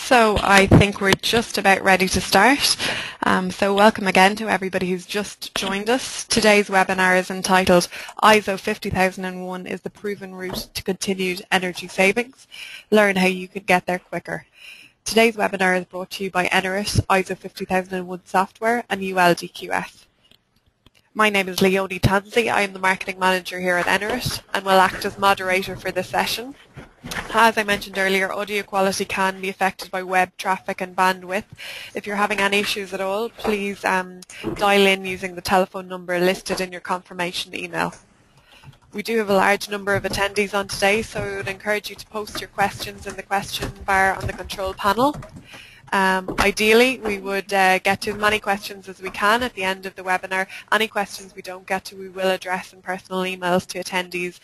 So I think we're just about ready to start. So welcome again to everybody who's just joined us. Today's webinar is entitled ISO 50001 is the proven route to continued energy savings. Learn how you could get there quicker. Today's webinar is brought to you by Enerit, ISO 50001 software and ULDQS. My name is Leonie Tansey. I am the Marketing Manager here at Enerit and will act as moderator for this session. As I mentioned earlier, audio quality can be affected by web traffic and bandwidth. If you're having any issues at all, please dial in using the telephone number listed in your confirmation email. We do have a large number of attendees on today, so I would encourage you to post your questions in the question bar on the control panel. Ideally, we would get to as many questions as we can at the end of the webinar. Any questions we don't get to, we will address in personal emails to attendees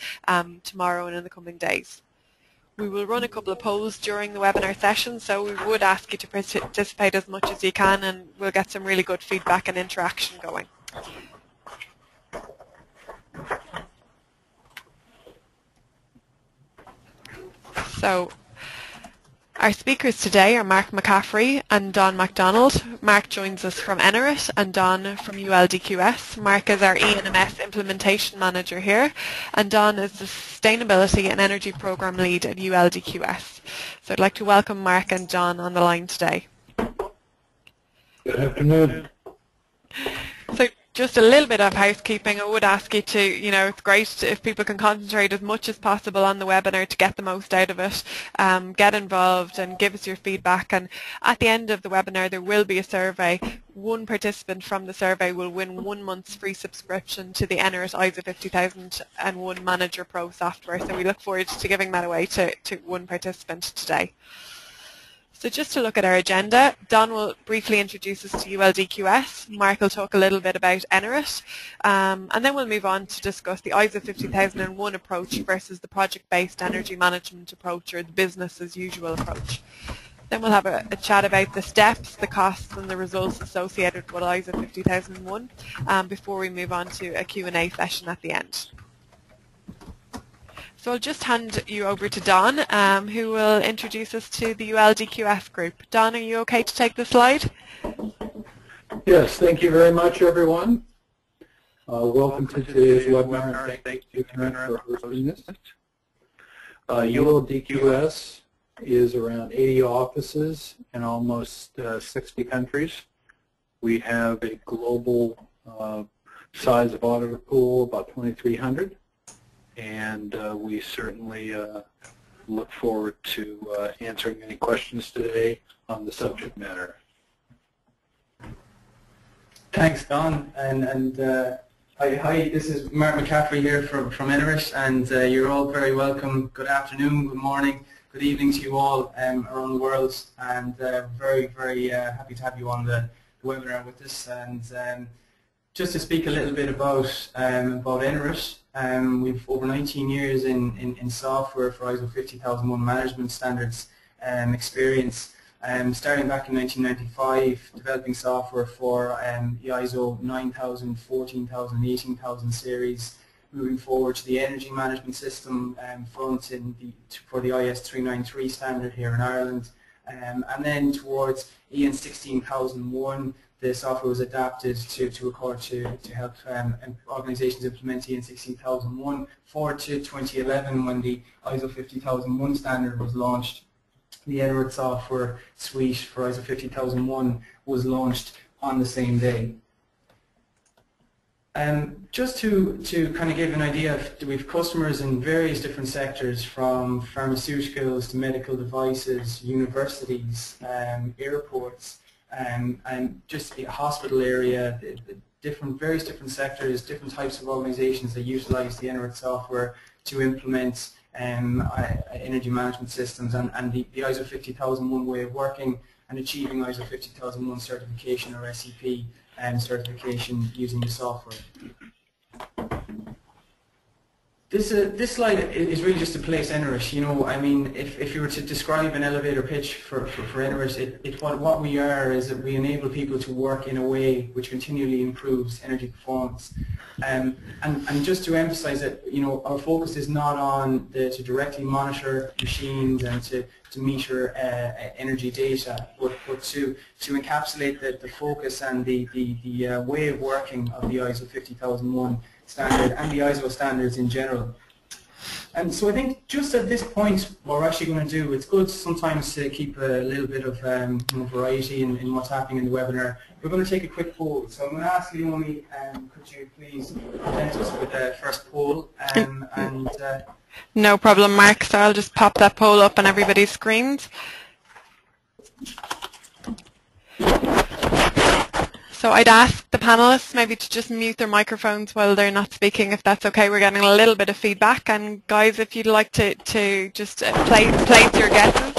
tomorrow and in the coming days. We will run a couple of polls during the webinar session, so we would ask you to participate as much as you can, and we'll get some really good feedback and interaction going. So, our speakers today are Mark McCaffrey and Don Macdonald. Mark joins us from Enerit and Don from ULDQS. Mark is our E&MS Implementation Manager here, and Don is the Sustainability and Energy Programme Lead at ULDQS. So I'd like to welcome Mark and Don on the line today. Good afternoon. So just a little bit of housekeeping. I would ask you to, it's great if people can concentrate as much as possible on the webinar to get the most out of it. Get involved and give us your feedback. And at the end of the webinar, there will be a survey. One participant from the survey will win 1 month's free subscription to the Enerit ISO 50001 Manager Pro software. So we look forward to giving that away to one participant today. So just to look at our agenda, Don will briefly introduce us to ULDQS, Mark will talk a little bit about Enerit, and then we'll move on to discuss the ISO 50001 approach versus the project-based energy management approach, or the business as usual approach. Then we'll have a chat about the steps, the costs and the results associated with ISO 50001 before we move on to a Q&A session at the end. So I'll just hand you over to Don, who will introduce us to the ULDQS group. Don, are you okay to take the slide? Yes, thank you very much, everyone. Welcome to today's webinar, and thank you for hosting this. ULDQS is around 80 offices in almost 60 countries. We have a global size of auditor pool, about 2,300. And we certainly look forward to answering any questions today on the subject matter. Thanks, Don. And hi, this is Mark McCaffrey here from Enerit, and you're all very welcome. Good afternoon, good morning, good evening to you all around the world, and very, very happy to have you on the webinar with us. And just to speak a little bit about Enerit. We've over 19 years in software for ISO 50001 management standards experience. Starting back in 1995, developing software for the ISO 9000, 14000, 18000 series, moving forward to the energy management system front for the IS 393 standard here in Ireland, and then towards EN 16001. The software was adapted to help organizations implement EN 16001. Forward to 2011, when the ISO 50001 standard was launched, the Enerit software suite for ISO 50001 was launched on the same day. Just to kind of give an idea, we have customers in various different sectors, from pharmaceuticals to medical devices, universities, airports, and just the hospital area, various different sectors, different types of organizations that utilize the Enerit software to implement energy management systems and the ISO 50001 way of working and achieving ISO 50001 certification, or SEP certification, using the software. This slide is really just to place Enerit. You know, I mean, if you were to describe an elevator pitch for Enerit, what we are is that we enable people to work in a way which continually improves energy performance. And just to emphasize that, you know, our focus is not on to directly monitor machines and to meter energy data, but to encapsulate the focus and the way of working of the ISO 50001 standard and the ISO standards in general. And so I think just at this point, what we're actually going to do, it's good sometimes to keep a little bit of you know, variety in what's happening in the webinar. We're going to take a quick poll. So I'm going to ask Leonie, could you please present us with the first poll? No problem, Mark. So I'll just pop that poll up on everybody's screens. So I'd ask the panelists maybe to just mute their microphones while they're not speaking, if that's okay. We're getting a little bit of feedback. And guys, if you'd like to just place your guesses.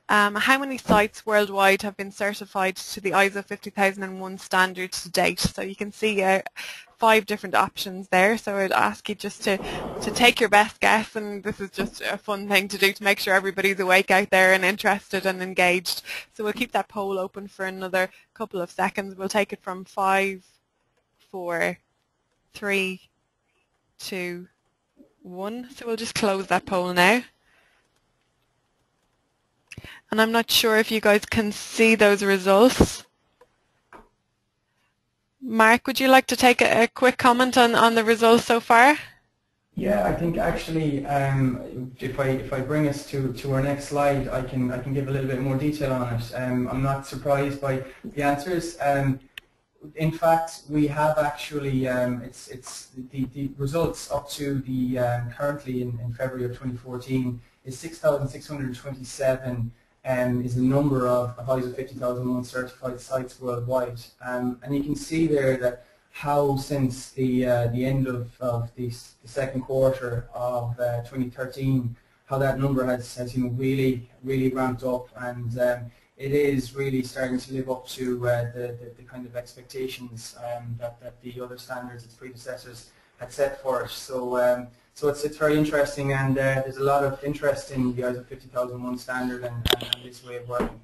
How many sites worldwide have been certified to the ISO 50001 standard to date? So you can see 5 different options there. So I'd ask you just to take your best guess, and this is just a fun thing to do to make sure everybody's awake out there and interested and engaged. So we'll keep that poll open for another couple of seconds. We'll take it from 5, 4, 3, 2, 1. So we'll just close that poll now. And I'm not sure if you guys can see those results. Mark, would you like to take a quick comment on the results so far? Yeah, I think actually, if I bring us to our next slide, I can give a little bit more detail on it. I'm not surprised by the answers. In fact, we have actually it's the results up to the currently in February of 2014 is 6,627. Is the number of ISO 50001 certified sites worldwide, and you can see there that how since the end of the second quarter of 2013, how that number has you know really ramped up, and it is really starting to live up to the kind of expectations that the other standards, its predecessors, had set for it. So so it's very interesting, and there's a lot of interest in the ISO 50001 standard and this way of working.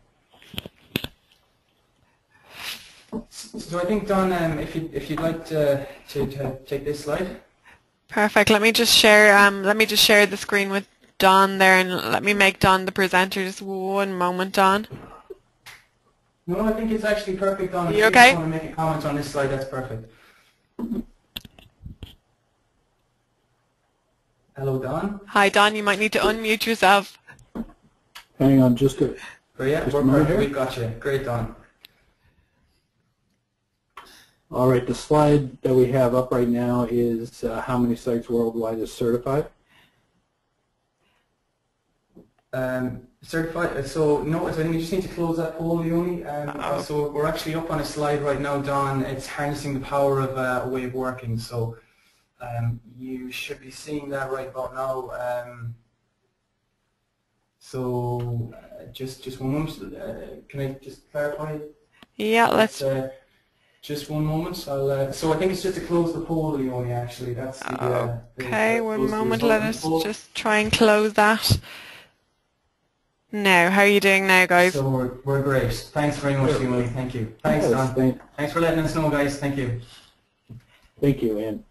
So I think, Don, if you'd like to take this slide. Perfect. Let me just share the screen with Don there, and let me make Don the presenter. Just one moment, Don. No, I think it's actually perfect, Don. Are you okay? If you want to make a comment on this slide, that's perfect. Hello, Don. Hi, Don. You might need to unmute yourself. Hang on just a minute. We've got you. Great, Don. All right, the slide that we have up right now is how many sites worldwide is certified? Certified. So no, I think you just need to close that poll, Leonie. So we're actually up on a slide right now, Don. It's harnessing the power of a way of working. So you should be seeing that right about now. So just one moment. Can I just clarify? Yeah, let's. Just one moment. So I think it's just to close the poll, Leonie. Actually, that's the. Okay, one moment. Let us just try and close that. Now, how are you doing now, guys? So we're great. Thanks very much, Leonie. Thank you. Thanks, Don. Thanks for letting us know, guys. Thank you. Thank you, and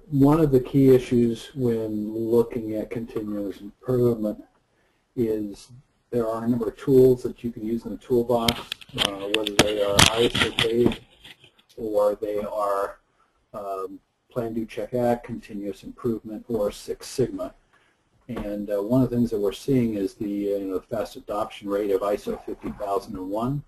one of the key issues when looking at continuous improvement is there are a number of tools that you can use in the toolbox, whether they are ISO-based or they are Plan, Do, Check, Act, continuous improvement, or Six Sigma. And one of the things that we're seeing is the fast adoption rate of ISO 50001,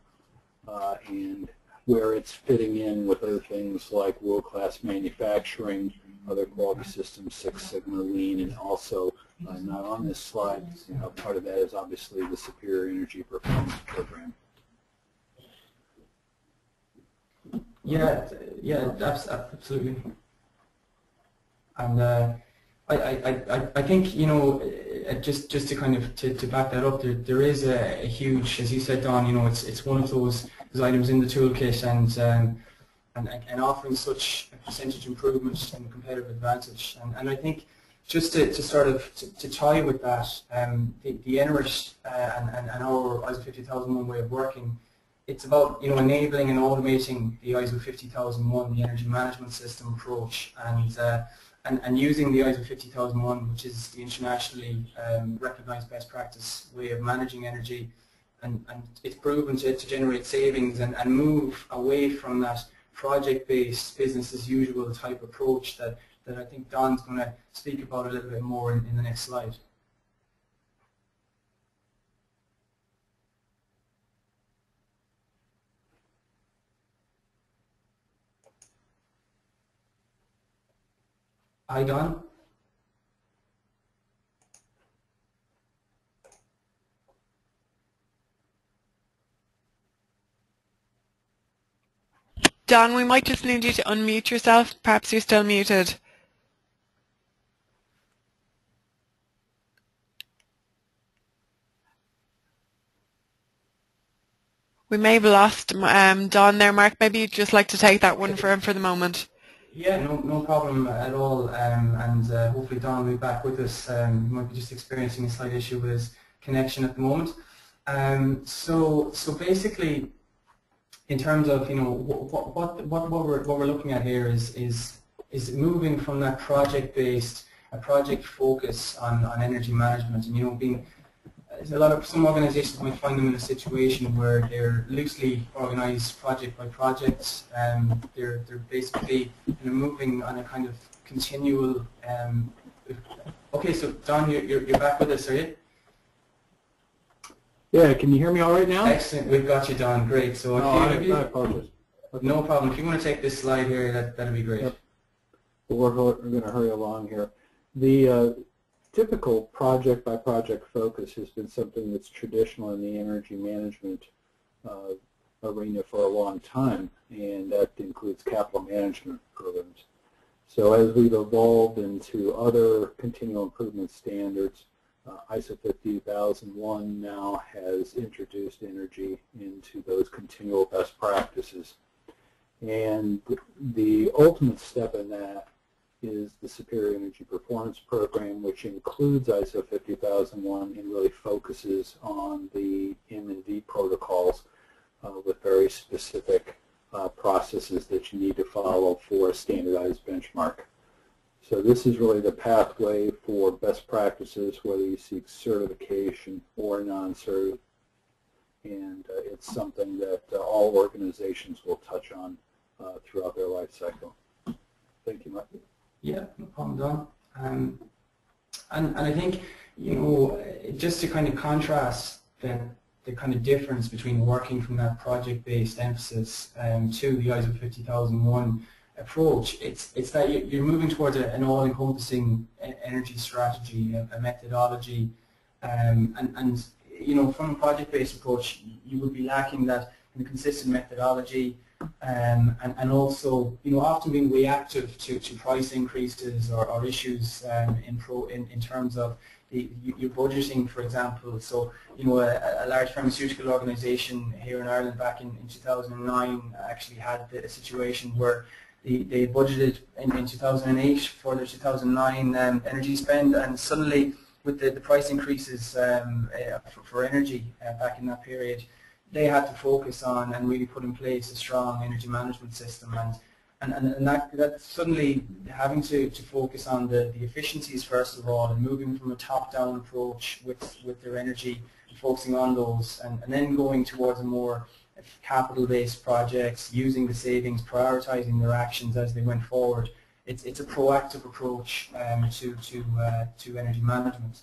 and where it's fitting in with other things like world-class manufacturing, other quality systems, Six Sigma, Lean, and also not on this slide, part of that is obviously the Superior Energy Performance Program. Yeah, absolutely. And I think just to kind of to back that up, there is a huge, as you said, Don. It's one of those items in the toolkit, and and offering such a percentage improvement and competitive advantage. And I think just to sort of to tie with that, the Enerit and our ISO 50001 way of working, it's about enabling and automating the ISO 50001, the energy management system approach, and using the ISO 50001, which is the internationally recognized best practice way of managing energy, and it's proven to generate savings and move away from that project-based, business-as-usual type approach that I think Don's going to speak about a little bit more in the next slide. Hi, Don. Don, we might just need you to unmute yourself. Perhaps you're still muted. We may have lost Don there, Mark. Maybe you'd just like to take that one for him for the moment. Yeah, no problem at all, and hopefully Don will be back with us. He might be just experiencing a slight issue with his connection at the moment. So basically, in terms of what we're looking at here is moving from that project-based, a project focus on energy management, and being some organizations might find them in a situation where they're loosely organized project by project. They're basically moving on a kind of continual. Okay, so Don, you're back with us, are you? Yeah, can you hear me all right now? Excellent, we've got you, Don. Great. So I apologize. Okay. No problem. If you want to take this slide here, that'd be great. Yep. We're going to hurry along here. The typical project-by-project focus has been something that's traditional in the energy management arena for a long time, and that includes capital management programs. So as we've evolved into other continual improvement standards, ISO 50001 now has introduced energy into those continual best practices. And the ultimate step in that is the Superior Energy Performance Program, which includes ISO 50001 and really focuses on the M&D protocols with very specific processes that you need to follow for a standardized benchmark. So this is really the pathway for best practices, whether you seek certification or non-cert, and it's something that all organizations will touch on throughout their life cycle. Thank you, Mike. Yeah, no problem, Don. And I think, just to kind of contrast then the kind of difference between working from that project-based emphasis to the ISO 50001 approach, it's that you're moving towards an all-encompassing energy strategy, a methodology, and from a project-based approach, you would be lacking that consistent methodology, and also often being reactive to price increases or issues in terms of your budgeting, for example. So a large pharmaceutical organisation here in Ireland back in 2009 actually had a situation where they budgeted in 2008 for their 2009 energy spend, and suddenly with the price increases for energy back in that period, they had to focus on and really put in place a strong energy management system, and that suddenly having to focus on the efficiencies first of all, and moving from a top-down approach with their energy and focusing on those, and then going towards a more capital-based projects, using the savings, prioritizing their actions as they went forward. It's a proactive approach to energy management.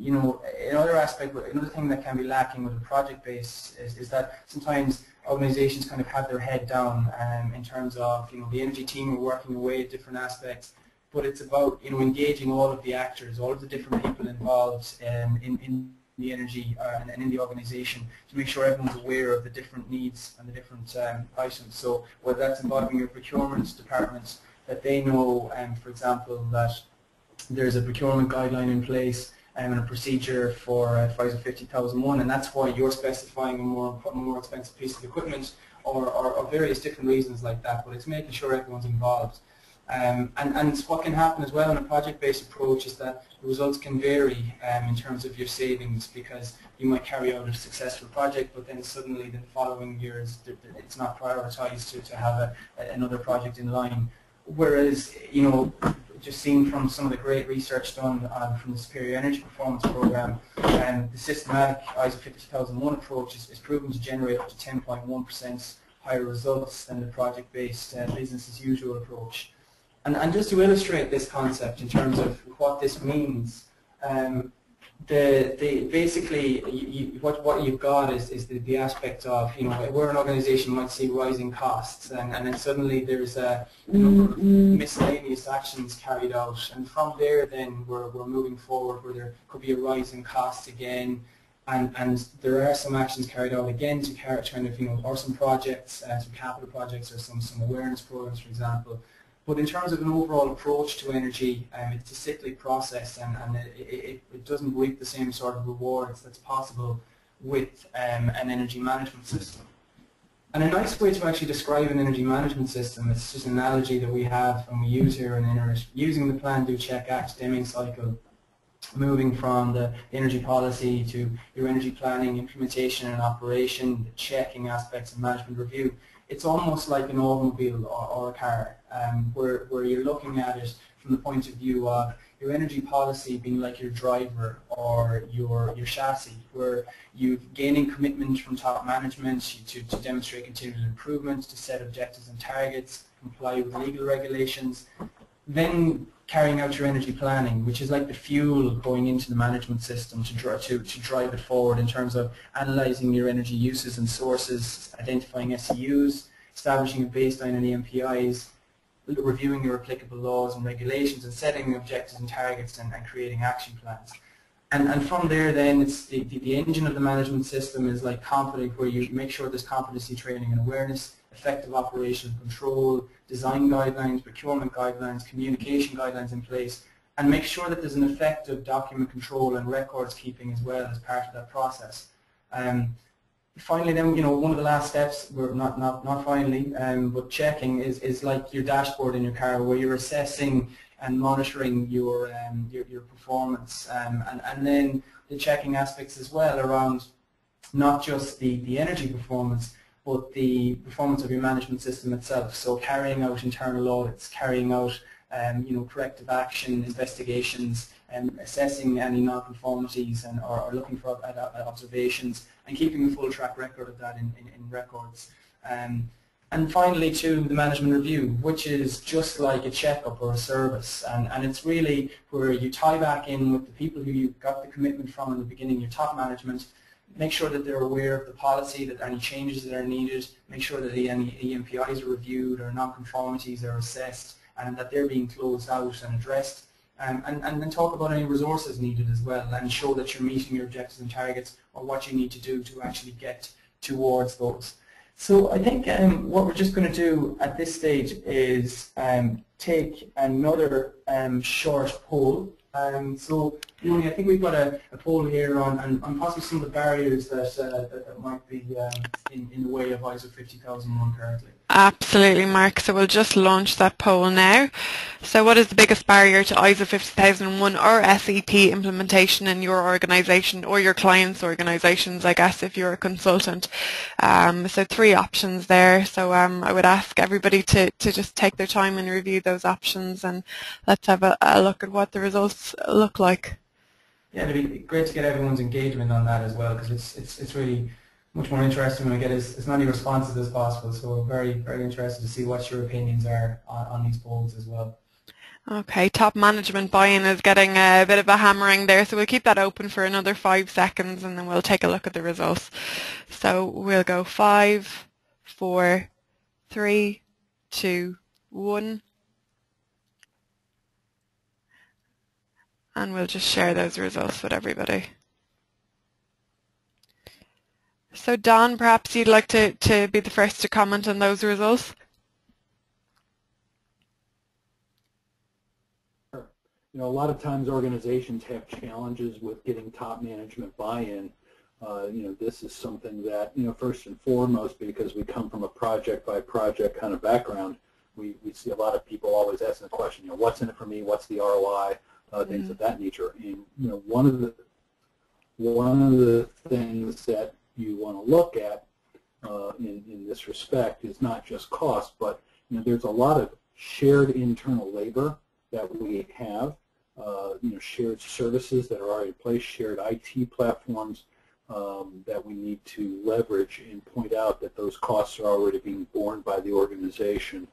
Another thing that can be lacking with a project base is that sometimes organizations kind of have their head down in terms of the energy team are working away at different aspects, but it's about engaging all of the actors, all of the different people involved in the energy and in the organization to make sure everyone's aware of the different needs and the different items. So whether that's involving your procurement departments, that they know, for example, that there's a procurement guideline in place and a procedure for ISO 50001, and that's why you're specifying a more expensive piece of equipment, or various different reasons like that, but it's making sure everyone's involved. And what can happen as well in a project-based approach is that the results can vary in terms of your savings, because you might carry out a successful project, but then suddenly the following years it's not prioritized to have another project in line. Whereas, you know, just seen from some of the great research done from the Superior Energy Performance Programme, the systematic ISO 50001 approach is proven to generate up to 10.1% higher results than the project-based business as usual approach. And just to illustrate this concept in terms of what this means, basically what you've got is the aspect of, you know, where an organisation might see rising costs, and then suddenly there's a number of miscellaneous actions carried out, and from there then we're moving forward where there could be a rise in costs again, and there are some actions carried out again to kind of, you know, or some projects, some capital projects, or some awareness programs, for example. But in terms of an overall approach to energy, it's a cyclic process, and it doesn't reap the same sort of rewards that's possible with an energy management system. And a nice way to actually describe an energy management system, it's just an analogy that we have and we use here in Enerit, using the Plan, Do, Check, Act Deming cycle, moving from the energy policy to your energy planning, implementation and operation, the checking aspects of management review. It's almost like an automobile or a car, where you're looking at it from the point of view of your energy policy being like your driver or your chassis, where you're gaining commitment from top management to demonstrate continuous improvement, to set objectives and targets, comply with legal regulations, then carrying out your energy planning, which is like the fuel going into the management system to drive it forward in terms of analysing your energy uses and sources, identifying SEUs, establishing a baseline in the MPIs, reviewing your applicable laws and regulations, and setting objectives and targets, and creating action plans. And from there then, it's the engine of the management system is like where you make sure there's competency training and awareness, effective operational control, design guidelines, procurement guidelines, communication guidelines in place, and make sure that there's an effective document control and records keeping as well as part of that process. Finally then, you know, one of the last steps, not finally, but checking is like your dashboard in your car, where you're assessing and monitoring your performance, and then the checking aspects as well around not just the energy performance, but the performance of your management system itself. So carrying out internal audits, carrying out you know, corrective action investigations, and assessing any non-conformities or looking for observations, and keeping a full track record of that in records. And finally, to the management review, which is just like a checkup or a service, and it's really where you tie back in with the people who you got the commitment from in the beginning, your top management. Make sure that they're aware of the policy, that any changes that are needed, make sure that any EMPIs are reviewed or non-conformities are assessed, and that they're being closed out and addressed, and then talk about any resources needed as well, and show that you're meeting your objectives and targets, or what you need to do to actually get towards those. So I think what we're just going to do at this stage is take another short poll. So, Yoni, I think we've got a poll here on possibly some of the barriers that might be in the way of ISO 50001 currently. Absolutely, Mark. So we'll just launch that poll now. So what is the biggest barrier to ISO 50001 or SEP implementation in your organisation or your clients' organisations, I guess, if you're a consultant? So 3 options there. So I would ask everybody to just take their time and review those options, and let's have a look at what the results look like. Yeah, it'd be great to get everyone's engagement on that as well, because it's really much more interesting when we get as many responses as possible. So we're very, very interested to see what your opinions are on these polls as well. Okay, top management buy-in is getting a bit of a hammering there, so we'll keep that open for another 5 seconds and then we'll take a look at the results. So we'll go 5, 4, 3, 2, 1. And we'll just share those results with everybody. So Don, perhaps you'd like to be the first to comment on those results? Sure. You know, a lot of times organizations have challenges with getting top management buy-in. This is something that, first and foremost, because we come from a project-by-project kind of background, we see a lot of people always asking the question, what's in it for me? What's the ROI? Things of that nature. And one of the things that you want to look at in this respect is not just cost, but there's a lot of shared internal labor that we have, shared services that are already in place, shared IT platforms that we need to leverage and point out that those costs are already being borne by the organization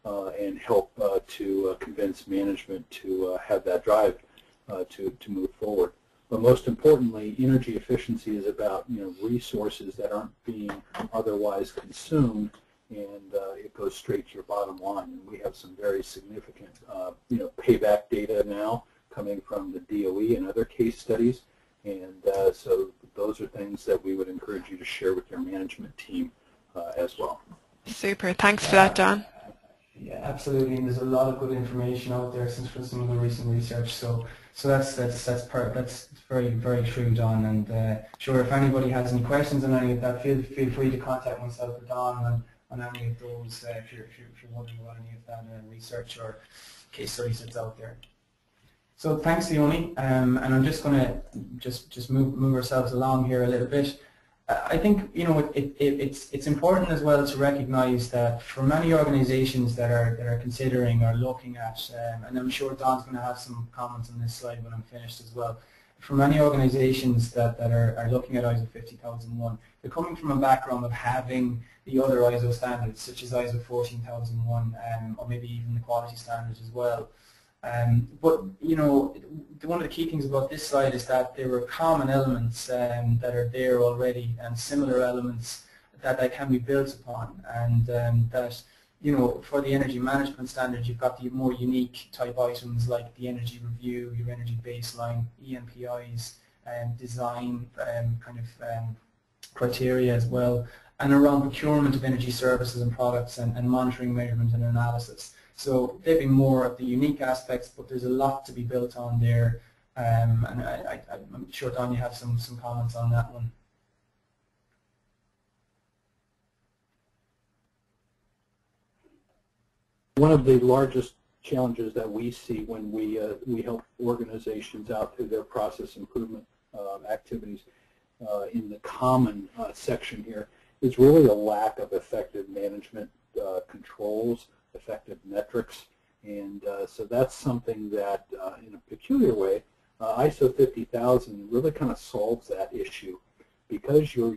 and help to convince management to have that drive to move forward. But most importantly, energy efficiency is about resources that aren't being otherwise consumed, and it goes straight to your bottom line. And we have some very significant payback data now coming from the DOE and other case studies, and so those are things that we would encourage you to share with your management team as well. Super. Thanks for that, John. Yeah, absolutely. And there's a lot of good information out there since from some of the recent research. So that's very, very true, Don. And sure, if anybody has any questions on any of that, feel free to contact myself or Don on any of those. If you're wondering about any of that research or case studies that's out there. So thanks, Leonie. And I'm just going to just move ourselves along here a little bit. I think it's important as well to recognise that for many organisations that are considering or looking at, and I'm sure Don's going to have some comments on this slide when I'm finished as well. For many organisations that are looking at ISO 50001, they're coming from a background of having the other ISO standards, such as ISO 14001, or maybe even the quality standards as well. But one of the key things about this slide is that there are common elements that are there already, and similar elements that can be built upon, and that for the energy management standard, you've got the more unique type items like the energy review, your energy baseline, ENPIs, design criteria as well, and around procurement of energy services and products, and monitoring, measurement, and analysis. So they'd be more of the unique aspects, but there's a lot to be built on there, and I'm sure, Don, you have some comments on that one. One of the largest challenges that we see when we help organizations out through their process improvement activities in the common section here is really a lack of effective management controls, effective metrics, and so that's something that in a peculiar way ISO 50000 really kind of solves that issue, because you're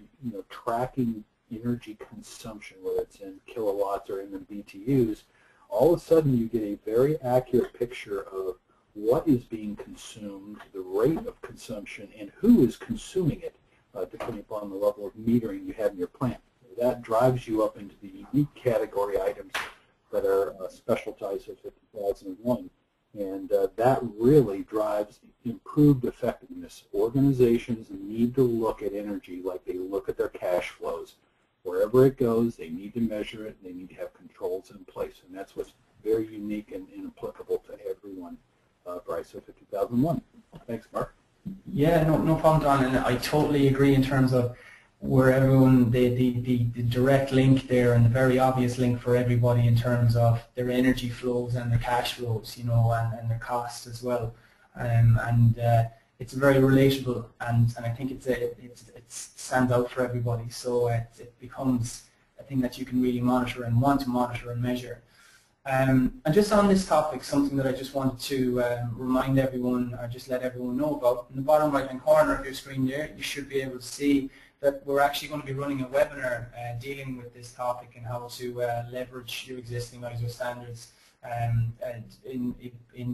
tracking energy consumption, whether it's in kilowatts or in the BTUs. All of a sudden you get a very accurate picture of what is being consumed, the rate of consumption, and who is consuming it, depending upon the level of metering you have in your plant. That drives you up into the unique category items that are special to ISO 50001, and that really drives improved effectiveness. Organizations need to look at energy like they look at their cash flows. Wherever it goes, they need to measure it, and they need to have controls in place, and that's what's very unique and applicable to everyone for ISO 50001. Thanks, Mark. Yeah, no problem, Don, and I totally agree in terms of where everyone, the direct link there, and the very obvious link for everybody in terms of their energy flows and their cash flows, and their costs as well, and it's very relatable, and I think it stands out for everybody. So it becomes a thing that you can really monitor and want to monitor and measure. And just on this topic, something that I just wanted to remind everyone, or just let everyone know about, in the bottom right-hand corner of your screen there, you should be able to see that we're actually going to be running a webinar dealing with this topic and how to leverage your existing ISO standards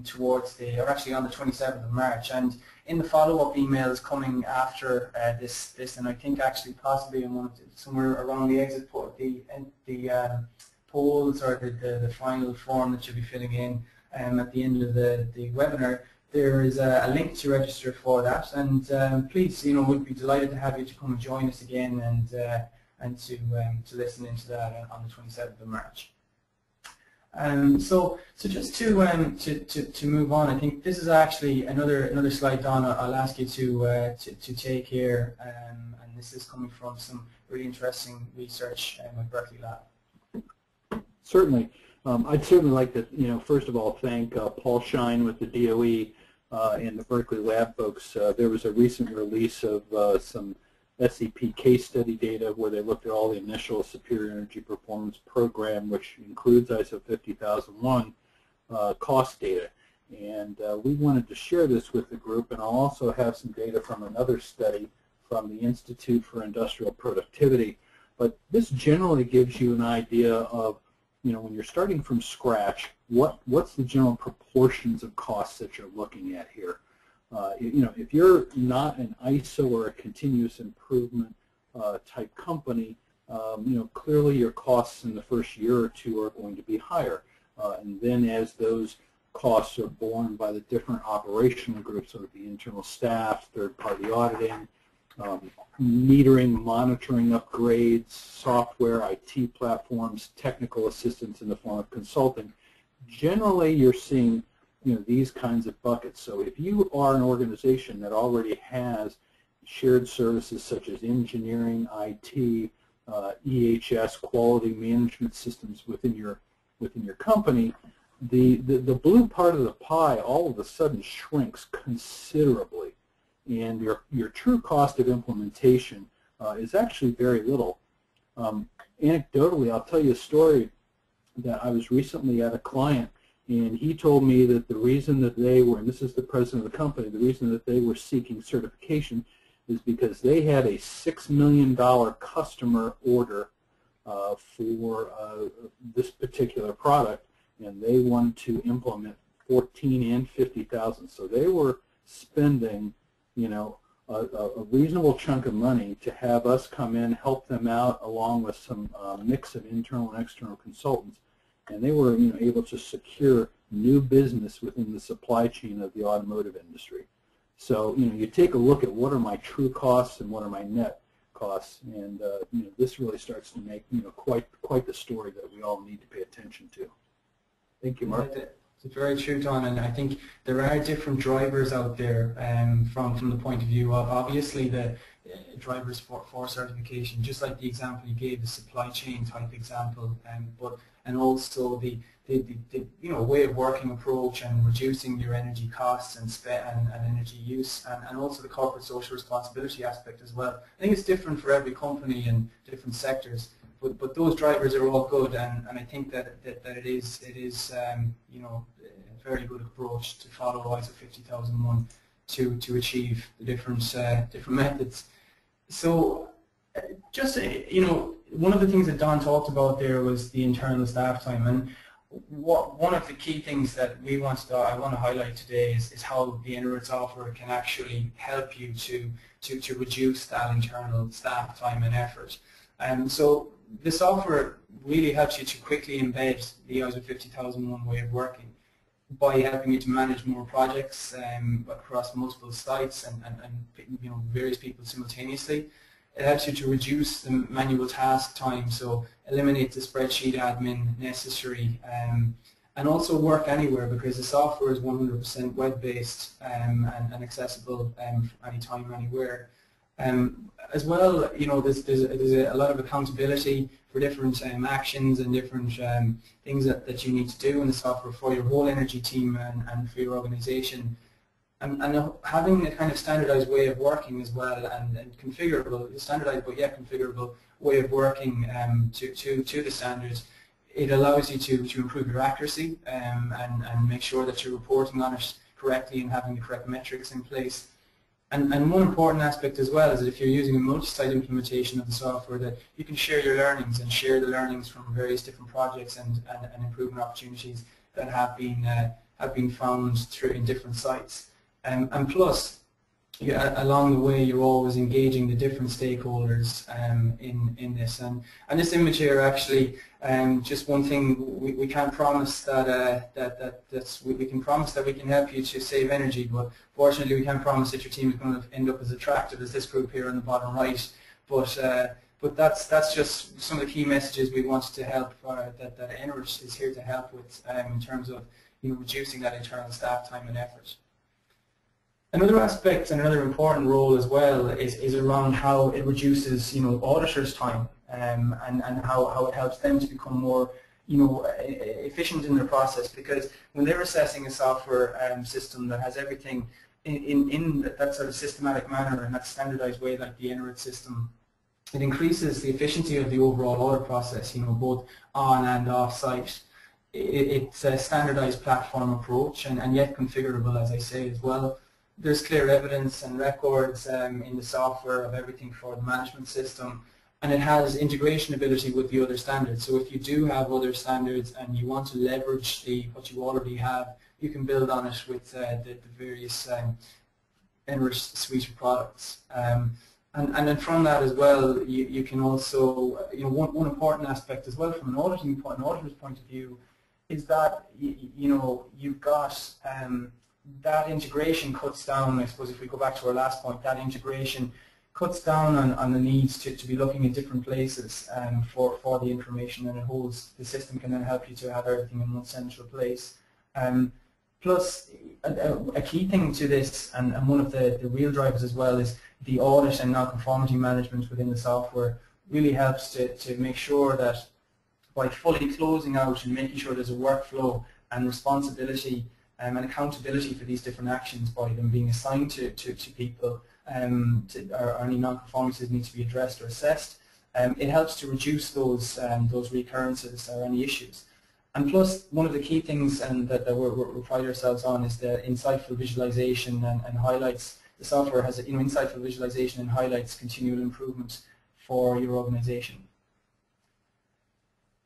towards or actually on the 27th of March. And in the follow-up emails coming after this, and I think actually possibly somewhere around the exit the polls or the final form that you'll be filling in at the end of the webinar, there is a link to register for that, and please, we'd be delighted to have you to come and join us again and to listen into that on the 27th of March. So just to move on, I think this is actually another slide, Don. I'll ask you to take here, and this is coming from some really interesting research at Berkeley Lab. Certainly. I'd certainly like to, first of all, thank Paul Shine with the DOE and the Berkeley Lab folks. There was a recent release of some SEP case study data where they looked at all the initial Superior Energy Performance Program, which includes ISO 50001 cost data. And we wanted to share this with the group, and I'll also have some data from another study from the Institute for Industrial Productivity. But this generally gives you an idea of, when you're starting from scratch, what's the general proportions of costs that you're looking at here. If you're not an ISO or a continuous improvement type company, clearly your costs in the first year or two are going to be higher. And then as those costs are borne by the different operational groups, so the internal staff, third-party auditing, metering, monitoring upgrades, software, IT platforms, technical assistance in the form of consulting, generally you're seeing these kinds of buckets. So if you are an organization that already has shared services such as engineering, IT, EHS, quality management systems within your company, the blue part of the pie all of a sudden shrinks considerably, and your true cost of implementation is actually very little. Anecdotally, I'll tell you a story that I was recently at a client, and he told me that the reason that they were, and this is the president of the company, the reason that they were seeking certification is because they had a $6 million customer order for this particular product, and they wanted to implement 14 and 50,000. So they were spending, a reasonable chunk of money to have us come in, help them out, along with some mix of internal and external consultants. And they were able to secure new business within the supply chain of the automotive industry. So you take a look at what are my true costs and what are my net costs, and this really starts to make quite the story that we all need to pay attention to. Thank you, Mark. It's very true, Don, and I think there are different drivers out there from the point of view of obviously the drivers for certification, just like the example you gave, the supply chain type example, and also the way of working approach and reducing your energy costs and energy use, and also the corporate social responsibility aspect as well. I think it's different for every company and different sectors. But those drivers are all good, and I think that it is a very good approach to follow ISO 50001 to achieve the different methods. So just one of the things that Don talked about there was the internal staff time, and one of the key things that I want to highlight today is how the Enerit software can actually help you to reduce that internal staff time and effort. So the software really helps you to quickly embed the ISO 50001 way of working by helping you to manage more projects across multiple sites and various people simultaneously. It helps you to reduce the manual task time, so eliminate the spreadsheet admin necessary, and also work anywhere because the software is 100% web-based and accessible anytime, anywhere. As well, there's a lot of accountability for different actions and different things that you need to do in the software for your whole energy team and for your organization. And having a kind of standardized way of working as well, and configurable, standardized but yet configurable way of working to the standards, it allows you to improve your accuracy and make sure that you're reporting on it correctly and having the correct metrics in place. And one important aspect as well is that if you're using a multi-site implementation of the software, that you can share your learnings and share the learnings from various different projects and improvement opportunities that have been found in different sites. And plus, along the way, you're always engaging the different stakeholders in this. And this image here, actually, just one thing, we can't promise we can promise that we can help you to save energy, but fortunately we can't promise that your team is going to end up as attractive as this group here on the bottom right. But But that's just some of the key messages we wanted to help, that Enerit is here to help with in terms of reducing that internal staff time and effort. Another aspect and another important role as well is around how it reduces auditors' time and how it helps them to become more efficient in their process, because when they're assessing a software system that has everything in that sort of systematic manner and that standardized way, like the Enerit system, it increases the efficiency of the overall audit process, both on and off site. It's a standardized platform approach and yet configurable, as I say, as well. There's clear evidence and records in the software of everything for the management system, and it has integration ability with the other standards. So if you do have other standards and you want to leverage what you already have, you can build on it with the various Enerit suite of products. And then from that as well, you can also, one important aspect as well from an auditor's point of view is that you've got that integration cuts down. I suppose if we go back to our last point, that integration cuts down on the needs to be looking in different places for the information, and the system can then help you to have everything in one central place. Plus, a key thing to this, and one of the real drivers as well, is the audit and non-conformity management within the software really helps to make sure that by fully closing out and making sure there's a workflow and responsibility and accountability for these different actions by them being assigned to people, or any non-conformances need to be addressed or assessed. It helps to reduce those recurrences or any issues. And plus, one of the key things that we pride ourselves on is the insightful visualization and highlights. The software has insightful visualization and highlights continual improvement for your organization.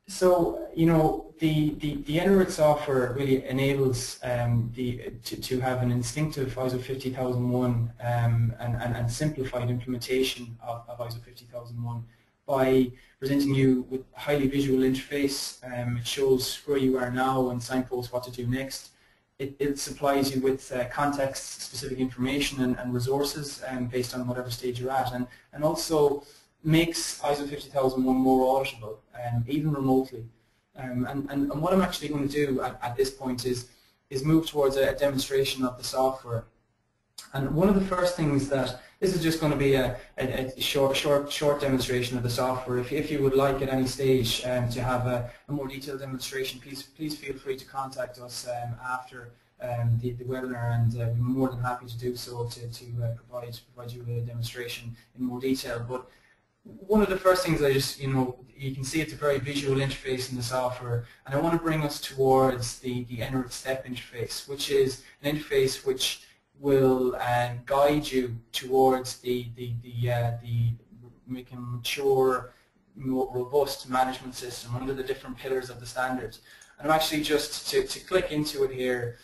So, the Enerit software really enables to have an instinctive ISO 50001 and simplified implementation of ISO 50001 by presenting you with a highly visual interface. It shows where you are now and signposts what to do next. It supplies you with context-specific information and resources based on whatever stage you're at, and also makes ISO 50001 more auditable, even remotely. And what I'm actually going to do at this point is move towards a demonstration of the software. And one of the first things that, this is just going to be a short demonstration of the software. If you would like at any stage to have a more detailed demonstration, please feel free to contact us after the webinar, and we're more than happy to do so to provide you with a demonstration in more detail. But one of the first things you can see it's a very visual interface in the software, and I want to bring us towards the Enerit step interface, which is an interface which will guide you towards the making mature, more robust management system under the different pillars of the standards. And I'm actually just to click into it here,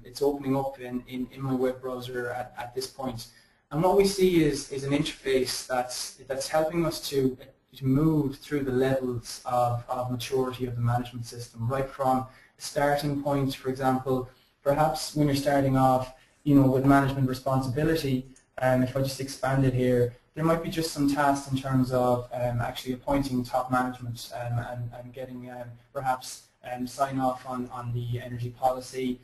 it's opening up in my web browser at this point. And what we see is an interface that's helping us to move through the levels of maturity of the management system, right from a starting point. For example, perhaps when you're starting off, with management responsibility, if I just expand it here, there might be just some tasks in terms of actually appointing top management and getting perhaps sign off on the energy policy,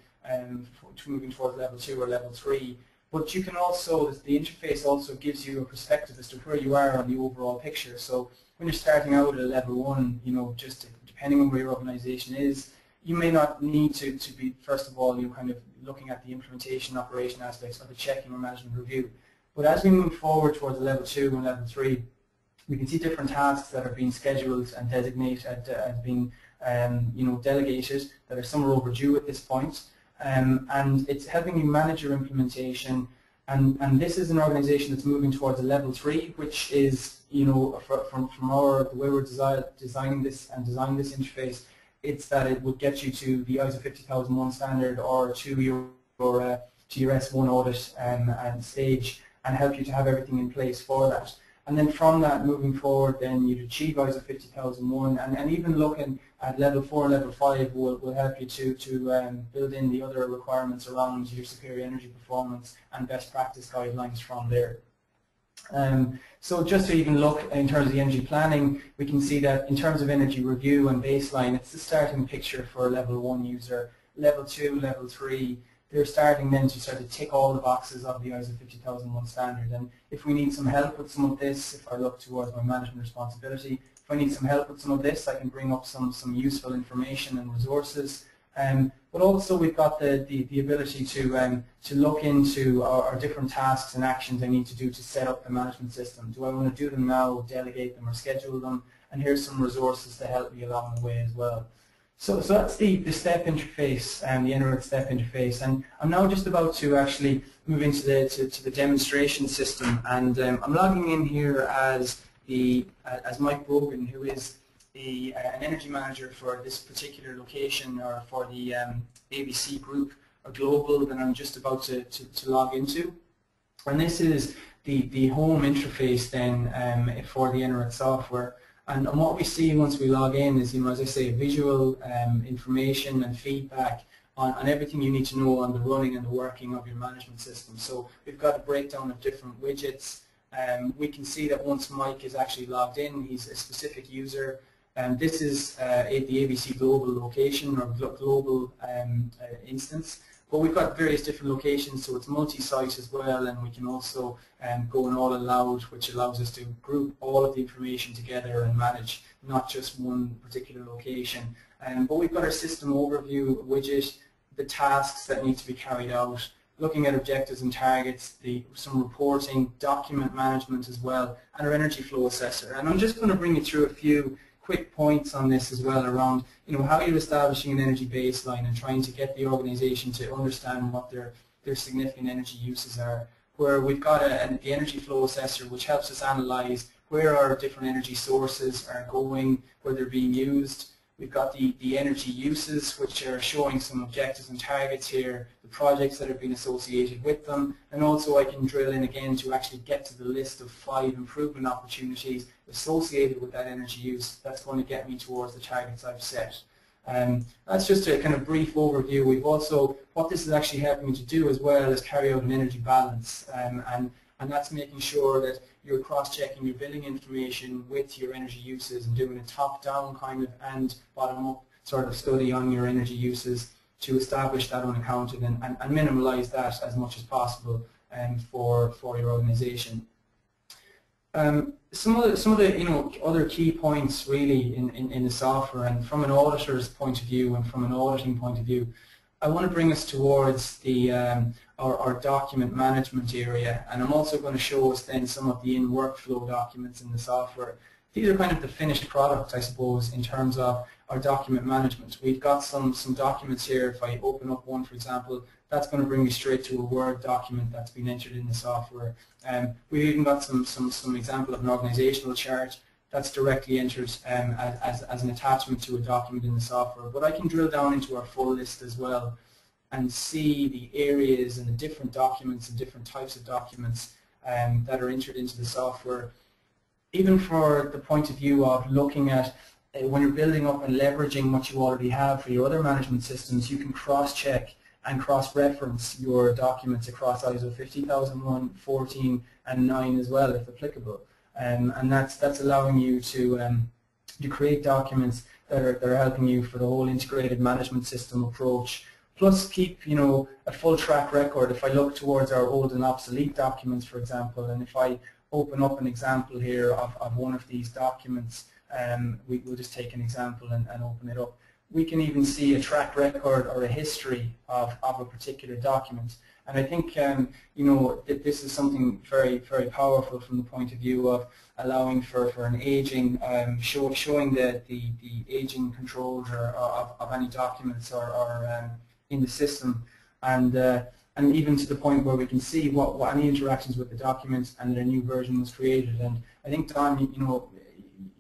moving towards level 2 or level 3. But you can also, the interface also gives you a perspective as to where you are on the overall picture. So when you're starting out at level 1, just depending on where your organization is, you may not need to be, first of all, kind of looking at the implementation operation aspects of the checking or management review. But as we move forward towards level 2 and level 3, we can see different tasks that are being scheduled and designated as being delegated, that are some are overdue at this point. And it's helping you manage your implementation, and this is an organization that's moving towards a level 3, which is, from the way we're designing this interface, it's that it would get you to the ISO 50001 standard or to your S1 audit and stage, and help you to have everything in place for that. And then from that, moving forward, then you'd achieve ISO 50001, and even looking at level 4 and level 5 will help you to build in the other requirements around your superior energy performance and best practice guidelines from there. So just to even look in terms of the energy planning, we can see that in terms of energy review and baseline, it's the starting picture for a level 1 user. Level 2, level 3, they're starting then to sort of tick all the boxes of the ISO 50001 standard. And if we need some help with some of this, if I look towards my management responsibility, if I need some help with some of this, I can bring up some useful information and resources. But also we've got the ability to look into our different tasks and actions I need to do to set up the management system. Do I want to do them now, delegate them, or schedule them? And here's some resources to help me along the way as well. So that's the step interface and the Enerit step interface. And I'm now just about to actually move into the demonstration system. And I'm logging in here as Mike Brogan, who is an energy manager for this particular location, or for the ABC group or global that I'm just about to log into. And this is the home interface then for the Enerit software. And what we see once we log in is, as I say, visual information and feedback on everything you need to know on the running and the working of your management system. So we've got a breakdown of different widgets. We can see that once Mike is actually logged in, he's a specific user. This is the ABC Global location or global instance. But we've got various different locations, so it's multi-site as well, and we can also go in all aloud, which allows us to group all of the information together and manage not just one particular location. But we've got our system overview widget, the tasks that need to be carried out, looking at objectives and targets, some reporting, document management as well, and our energy flow assessor. And I'm just going to bring you through a few quick points on this as well around how you're establishing an energy baseline and trying to get the organization to understand what their significant energy uses are. Where we've got the energy flow assessor, which helps us analyze where our different energy sources are going, where they're being used. We've got the energy uses, which are showing some objectives and targets here, the projects that have been associated with them, and also I can drill in again to actually get to the list of 5 improvement opportunities associated with that energy use. That's going to get me towards the targets I've set. That's just a kind of brief overview. We've also, what this is actually helping me to do as well is carry out an energy balance, and that's making sure that you're cross-checking your billing information with your energy uses and doing a top-down kind of and bottom-up sort of study on your energy uses to establish that unaccounted and minimize that as much as possible for your organization. Some of the other key points really in the software, and from an auditor's point of view and from an auditing point of view, I want to bring us towards our document management area, and I'm also going to show us then some of the in-workflow documents in the software. These are kind of the finished product, I suppose, in terms of our document management. We've got some documents here. If I open up one, for example, that's going to bring me straight to a Word document that's been entered in the software. We've even got some example of an organizational chart that's directly entered as an attachment to a document in the software. But I can drill down into our full list as well and see the areas and the different documents and different types of documents that are entered into the software. Even for the point of view of looking at when you're building up and leveraging what you already have for your other management systems, you can cross-check and cross-reference your documents across ISO 50001, 14, and 9 as well, if applicable. And that's allowing you to create documents that are helping you for the whole integrated management system approach. Plus keep a full track record. If I look towards our old and obsolete documents, for example, and if I open up an example here of one of these documents, we'll just take an example and open it up. We can even see a track record or a history of a particular document. And I think that this is something very, very powerful from the point of view of allowing for an aging, showing the aging controls of any documents or in the system, and even to the point where we can see what any interactions with the documents and that a new version was created. And I think, Don,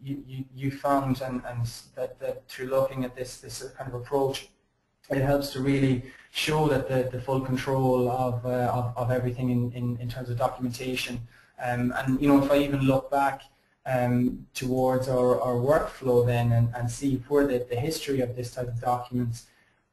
you found and that through looking at this kind of approach, it helps to really show that the full control of everything in terms of documentation. And if I even look back towards our workflow then and see where the history of this type of documents,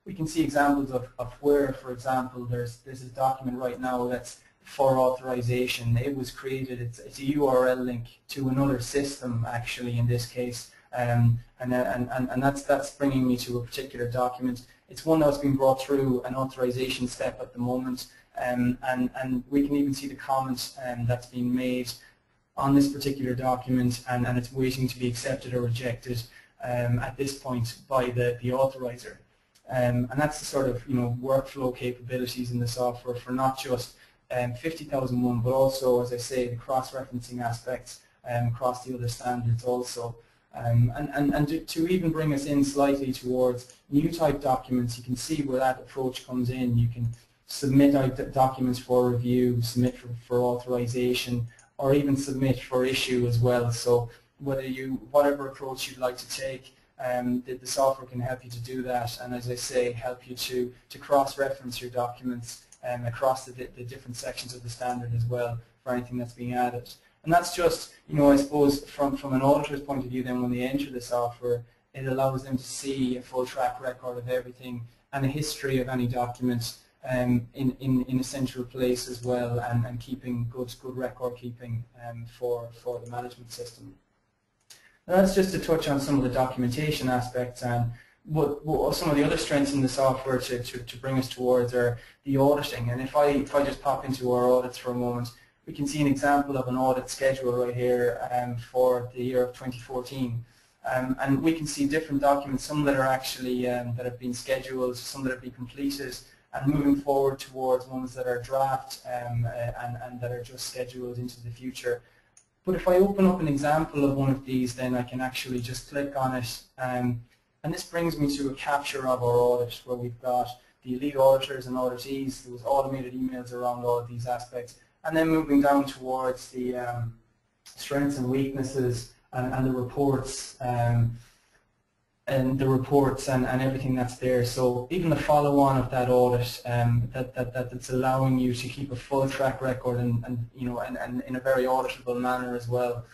we can see examples of where, for example, there's a document right now that's for authorization. It was created, it's a URL link to another system actually in this case, and that's bringing me to a particular document. It's one that's been brought through an authorization step at the moment, and we can even see the comments that's been made on this particular document, and it's waiting to be accepted or rejected at this point by the authorizer. And that's the sort of workflow capabilities in the software for not just 50001, but also, as I say, the cross-referencing aspects across the other standards also. And to even bring us in slightly towards new type documents, you can see where that approach comes in. You can submit documents for review, submit for authorization, or even submit for issue as well. So whatever approach you'd like to take, the software can help you to do that, and as I say, help you to cross-reference your documents across the different sections of the standard as well for anything that's being added. And that's just, I suppose, from an auditor's point of view, then when they enter the software, it allows them to see a full track record of everything and a history of any documents in a central place as well, and keeping good record keeping for the management system. Now that's just to touch on some of the documentation aspects, and what some of the other strengths in the software to bring us towards are the auditing. And if I just pop into our audits for a moment, we can see an example of an audit schedule right here for the year of 2014. And we can see different documents, some that are actually that have been scheduled, some that have been completed, and moving forward towards ones that are draft and that are just scheduled into the future. But if I open up an example of one of these, then I can actually just click on it, and this brings me to a capture of our audit where we've got the lead auditors and auditees. There was automated emails around all of these aspects, and then moving down towards the strengths and weaknesses and the reports. And everything that's there. So even the follow-on of that audit, that's allowing you to keep a full track record and in a very auditable manner as well.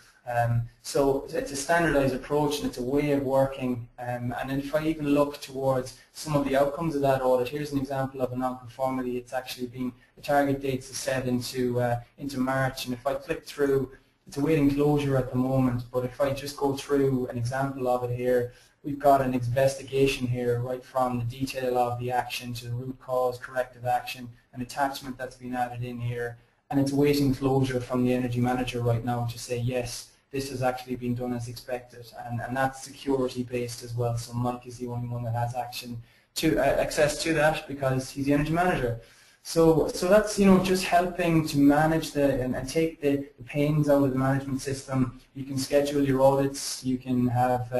So it's a standardized approach, and it's a way of working. And if I even look towards some of the outcomes of that audit, here's an example of a non-conformity. It's actually been, the target dates is set into March, and if I click through, it's awaiting closure at the moment, but if I just go through an example of it here, we've got an investigation here right from the detail of the action to the root cause, corrective action, an attachment that's been added in here, and it's awaiting closure from the energy manager right now to say yes, this has actually been done as expected, and that's security based as well. So Mike is the only one that has access to that because he's the energy manager. So that's just helping to manage and take the pains out of the management system. You can schedule your audits, you can have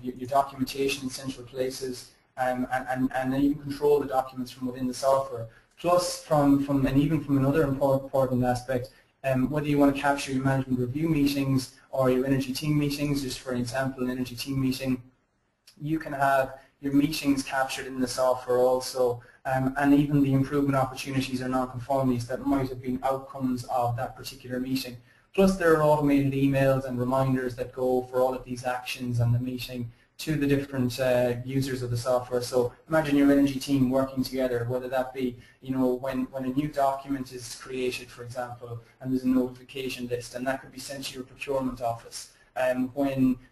your documentation in central places, and then you can control the documents from within the software. Plus, and even from another important aspect, whether you want to capture your management review meetings or your energy team meetings, just for example, an energy team meeting, you can have your meetings captured in the software also, and even the improvement opportunities or non-conformities that might have been outcomes of that particular meeting. Plus there are automated emails and reminders that go for all of these actions and the meeting to the different users of the software. So imagine your energy team working together, whether that be when a new document is created, for example, and there's a notification list, and that could be sent to your procurement office.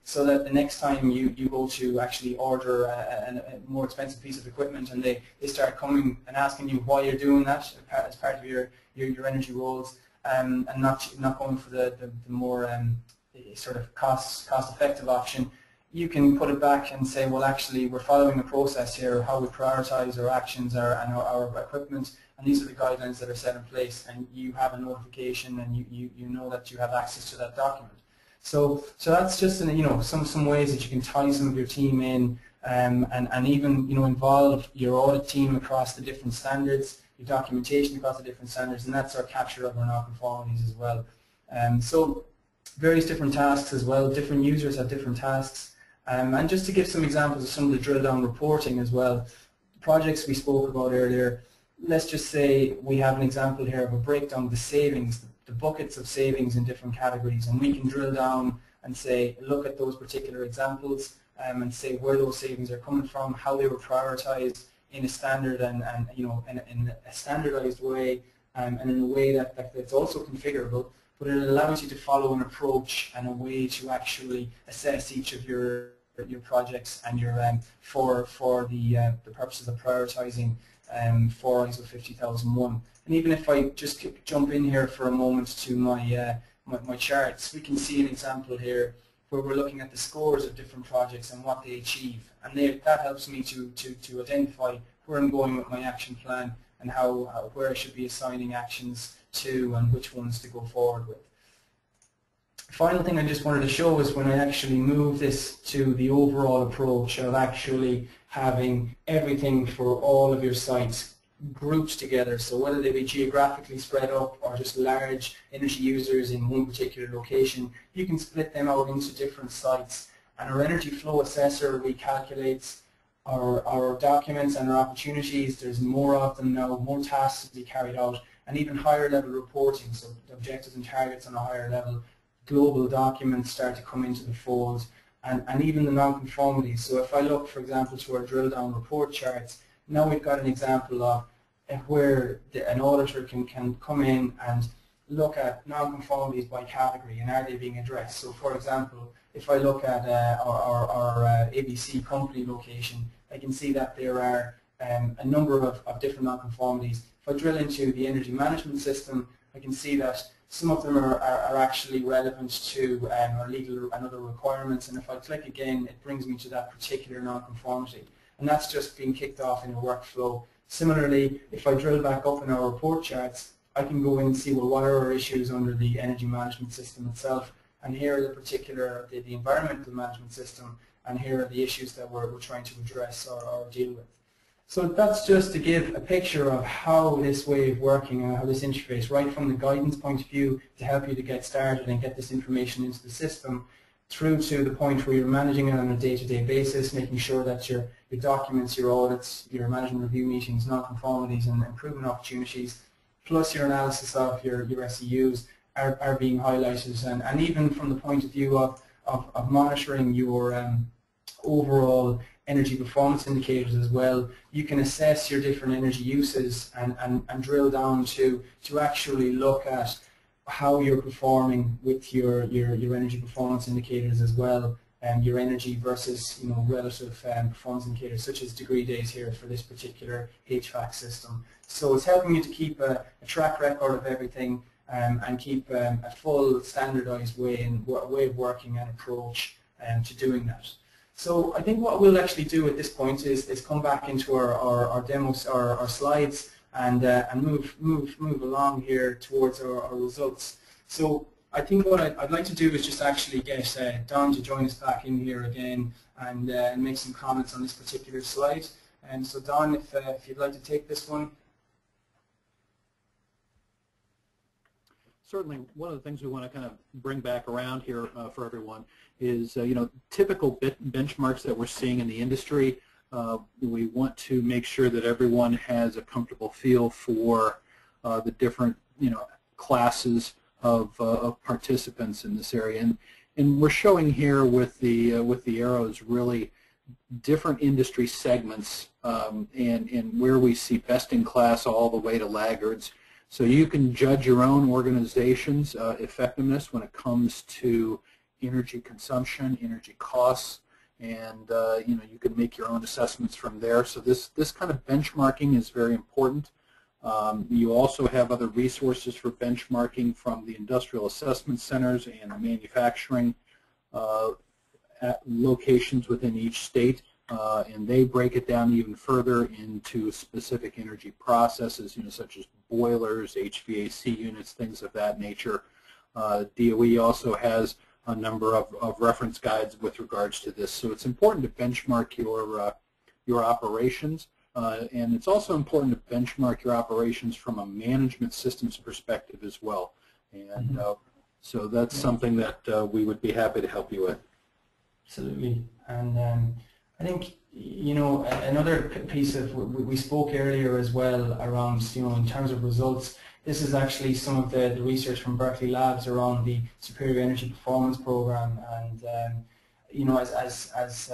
So that the next time you go to actually order a more expensive piece of equipment, and they start coming and asking you why you're doing that as part of your energy roles, and not going for the more sort of cost-effective option, you can put it back and say, well, actually, we're following a process here, how we prioritize our actions and our equipment, and these are the guidelines that are set in place, and you have a notification, and you know that you have access to that document. So that's just some ways that you can tie some of your team in, and even involve your audit team across the different standards, your documentation across the different standards, and that's our capture of our non-conformities as well. So various different tasks as well. Different users have different tasks, and just to give some examples of some of the drill down reporting as well. Projects we spoke about earlier. Let's just say we have an example here of a breakdown of the savings, the buckets of savings in different categories, and we can drill down and say, look at those particular examples and say where those savings are coming from, how they were prioritized in a standard and in a standardized way, and in a way that's also configurable, but it allows you to follow an approach and a way to actually assess each of your projects and your for the purposes of prioritizing for ISO 50001. And even if I just jump in here for a moment to my charts, we can see an example here where we're looking at the scores of different projects and what they achieve, and that helps me to identify where I'm going with my action plan and where I should be assigning actions to and which ones to go forward with. The final thing I just wanted to show is when I actually move this to the overall approach of actually having everything for all of your sites grouped together, so whether they be geographically spread up or just large energy users in one particular location, you can split them out into different sites, and our energy flow assessor recalculates our documents and our opportunities. There's more of them now, more tasks to be carried out, and even higher level reporting, so the objectives and targets on a higher level. Global documents start to come into the fold, and even the non-conformities. So if I look, for example, to our drill down report charts, now we've got an example of where an auditor can come in and look at non-conformities by category and are they being addressed. So for example, if I look at our ABC company location, I can see that there are a number of different non-conformities. If I drill into the energy management system, I can see that some of them are actually relevant to our legal and other requirements, and if I click again, it brings me to that particular non-conformity, and that's just being kicked off in a workflow. Similarly, if I drill back up in our report charts, I can go in and see, well, what are our issues under the energy management system itself, and here are the environmental management system, and here are the issues that we're trying to address or deal with. So that's just to give a picture of how this way of working and how this interface, right from the guidance point of view to help you to get started and get this information into the system, through to the point where you're managing it on a day-to-day basis, making sure that your documents, your audits, your management review meetings, non-conformities and improvement opportunities, plus your analysis of your SEUs are being highlighted, and even from the point of view of monitoring your overall energy performance indicators as well, you can assess your different energy uses and drill down to actually look at how you're performing with your energy performance indicators as well, and your energy versus relative performance indicators such as degree days here for this particular HVAC system. So it's helping you to keep a track record of everything and keep a full standardized way of working and approach to doing that. So I think what we'll actually do at this point is come back into our demos, our slides, and move along here towards our results. So I think what I'd like to do is just actually get Don to join us back in here again and make some comments on this particular slide. And so Don, if you'd like to take this one. Certainly, one of the things we want to kind of bring back around here for everyone is, typical benchmarks that we're seeing in the industry. We want to make sure that everyone has a comfortable feel for the different, classes of participants in this area, and we're showing here with the arrows really different industry segments and where we see best in class all the way to laggards. So you can judge your own organization's effectiveness when it comes to energy consumption, energy costs, and you can make your own assessments from there. So this kind of benchmarking is very important. You also have other resources for benchmarking from the industrial assessment centers and the manufacturing locations within each state. And they break it down even further into specific energy processes, such as boilers, HVAC units, things of that nature. DOE also has a number of reference guides with regards to this. So it's important to benchmark your operations, and it's also important to benchmark your operations from a management systems perspective as well. And so that's something that we would be happy to help you with. Absolutely. And I think, another piece of, we spoke earlier as well around, in terms of results, this is actually some of the research from Berkeley Labs around the Superior Energy Performance Program. And, as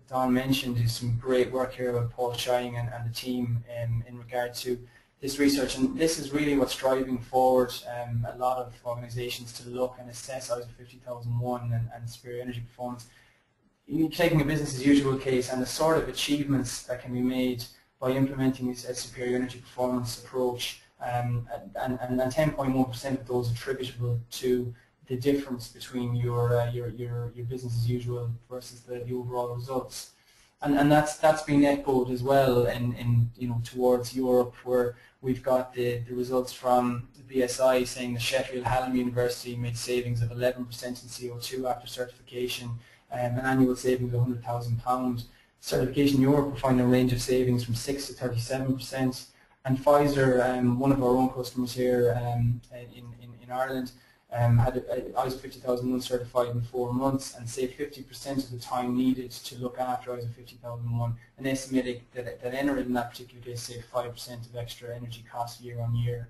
Don mentioned, there's some great work here by Paul Shining and the team in regard to this research, and this is really what's driving forward a lot of organizations to look and assess ISO 50001 and superior energy performance. You're taking a business as usual case and the sort of achievements that can be made by implementing a superior energy performance approach, and 10.1% of those attributable to the difference between your business as usual versus the overall results. And that's been echoed as well in towards Europe, where we've got the results from the BSI saying that Sheffield Hallam University made savings of 11% in CO2 after certification, an annual savings of £100,000. Certification Europe will find a range of savings from 6 to 37%, and Pfizer, one of our own customers here in Ireland, had ISO 50001 certified in 4 months and saved 50% of the time needed to look after ISO 50001, and estimating that Enerit in that particular case saved 5% of extra energy costs year on year.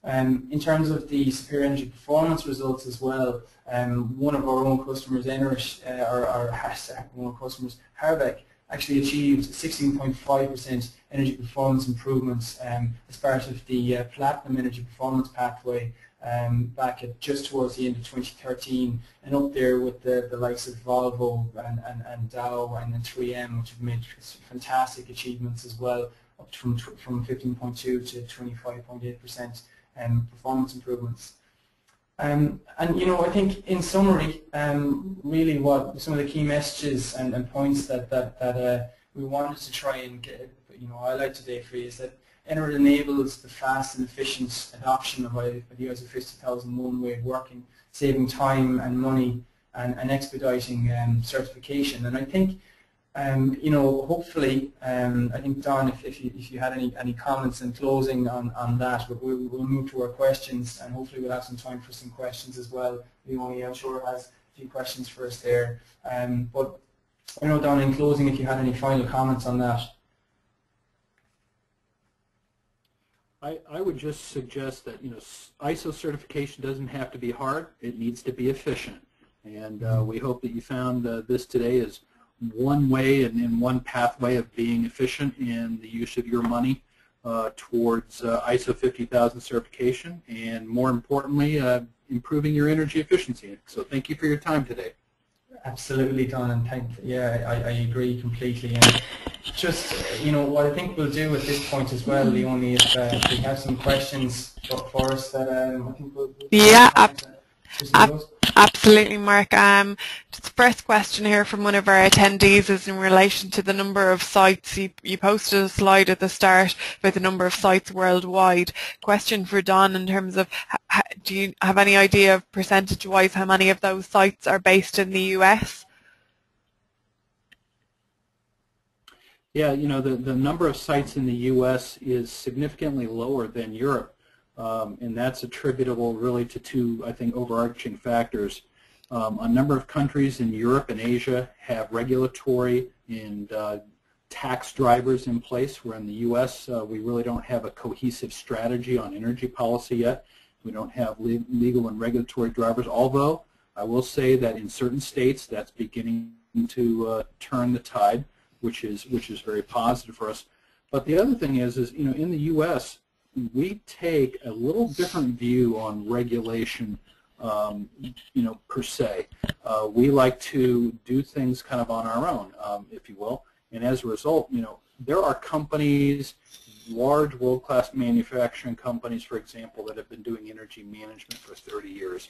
In terms of the superior energy performance results as well, one of our own customers, Enerit, one of our customers, Harbeck, actually achieved 16.5% energy performance improvements as part of the Platinum Energy Performance Pathway back at just towards the end of 2013, and up there with the likes of Volvo and Dow and 3M, which have made fantastic achievements as well, up from 15.2 to 25.8% performance improvements. And I think in summary, really what some of the key messages and points that we wanted to try and highlight today for you is that Enerit enables the fast and efficient adoption of the ISO 50001 way of working, saving time and money and expediting certification. And I think hopefully, I think Don, if you had any comments in closing on that, we'll move to our questions, and hopefully we'll have some time for some questions as well. Leonie, I'm sure, has a few questions for us there. But Don, in closing, if you had any final comments on that. I would just suggest that ISO certification doesn't have to be hard; it needs to be efficient. And we hope that you found this today is one way and in one pathway of being efficient in the use of your money towards ISO 50000 certification, and more importantly, improving your energy efficiency. So thank you for your time today. Absolutely, Don, and I agree completely. And just what I think we'll do at this point as well, Leonie, if we have some questions for us that I think we'll absolutely, Mark. Just the first question here from one of our attendees is in relation to the number of sites. You posted a slide at the start about the number of sites worldwide. Question for Don in terms of, do you have any idea of percentage-wise how many of those sites are based in the US? Yeah, the number of sites in the US is significantly lower than Europe. And that's attributable really to two, I think, overarching factors. A number of countries in Europe and Asia have regulatory and tax drivers in place, where in the U.S. We really don't have a cohesive strategy on energy policy yet. We don't have legal and regulatory drivers, although I will say that in certain states that's beginning to turn the tide, which is very positive for us. But the other thing is in the U.S., we take a little different view on regulation, per se. We like to do things kind of on our own, if you will, and as a result, there are companies, large world-class manufacturing companies, for example, that have been doing energy management for 30 years,